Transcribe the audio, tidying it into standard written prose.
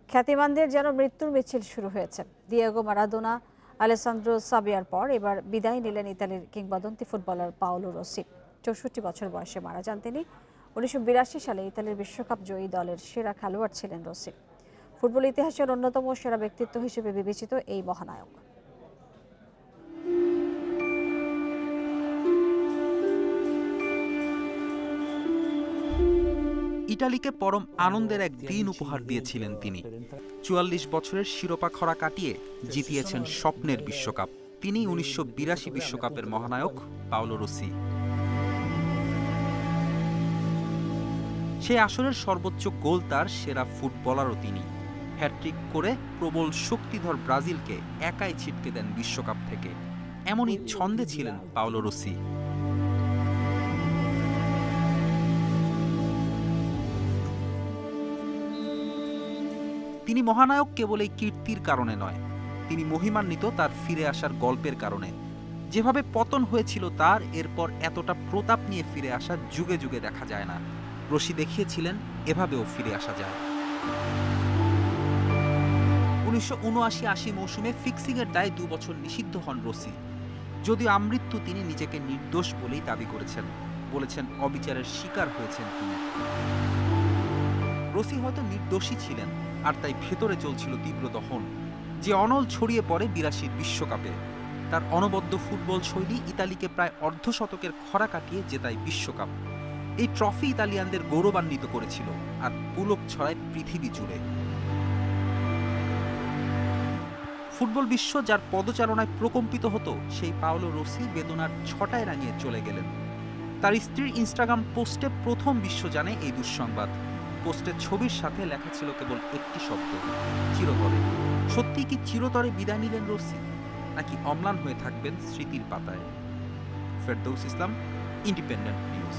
খ্যাতিমানদের যেন মৃত্যুর মিছিল শুরু হয়েছে। দিয়েগো মারাদোনা, আলেসান্দ্রো সাবিয়ার পর এবার বিদায় নিলেন ইতালির কিংবদন্তি ফুটবলার পাওলো রসি। ৬৪ বছর বয়সে মারা যান তিনি। ১৯৮২ সালে ইতালির বিশ্বকাপ জয়ী দলের সেরা খেলোয়াড় ছিলেন রসি। ফুটবল ইতিহাসের অন্যতম সেরা ব্যক্তিত্ব হিসেবে বিবেচিত এই মহানায়ক। ইটালিকে পরম আনন্দের এক দিন উপহার দিয়েছিলেন তিনি। ৪৪ বছরের শিরোপা খরা কাটিয়ে জিতিয়েছেন স্বপ্নের বিশ্বকাপ। তিনি ১৯৮২ বিশ্বকাপের মহানায়ক পাওলো রসি। সেই আসরের সর্বোচ্চ গোল তার, সেরা ফুটবলারও তিনি। হ্যাট্রিক করে প্রবল শক্তিধর ব্রাজিলকে একাই ছিটকে দেন বিশ্বকাপ থেকে। এমনই ছন্দে ছিলেন পাওলো রসি। তিনি মহানায়ক কেবল এই কীর্তির কারণে নয়, তিনি মহিমান্বিত তার ফিরে আসার গল্পের কারণে। যেভাবে পতন হয়েছিল তার, এরপর এতটা প্রতাপ নিয়ে ফিরে আসা যুগে যুগে দেখা যায় না। রশি দেখিয়েছিলেন এভাবেও ফিরে আসা যায়। ১৯৭৯-৮০ মৌসুমে ফিক্সিংয়ের দায়ে ২ বছর নিষিদ্ধ হন রসি। যদিও আমৃত্যু তিনি নিজেকে নির্দোষ বলেই দাবি করেছেন, বলেছেন অবিচারের শিকার হয়েছেন তিনি। রসি হয়তো নির্দোষী ছিলেন, আর তাই ভেতরে চলছিল তীব্র দহন, যে অনল ছড়িয়ে পড়ে ৮২ বিশ্বকাপে। তার অনবদ্য ফুটবল শৈলী ইতালিকে প্রায় অর্ধশতকের খরা কাটিয়ে জেতায় বিশ্বকাপ। এই ট্রফি ইতালিয়ানদের গৌরবান্বিত করেছিল আর পুলক ছড়ায় পৃথিবী জুড়ে। ফুটবল বিশ্ব যার পদচারণায় প্রকম্পিত হতো, সেই পাওলো রসি বেদনার ছটায় রাঙিয়ে চলে গেলেন। তার স্ত্রীর ইনস্টাগ্রাম পোস্টে প্রথম বিশ্ব জানে এই দুঃসংবাদ। পোস্টের ছবির সাথে লেখা ছিল কেবল একটি শব্দ, চিরতরে। সত্যি কি চিরতরে বিদায় নিলেন রসি, নাকি অম্লান হয়ে থাকবেন স্মৃতির পাতায়? ফেরদৌস ইসলাম, ইন্ডিপেন্ডেন্ট নিউজ।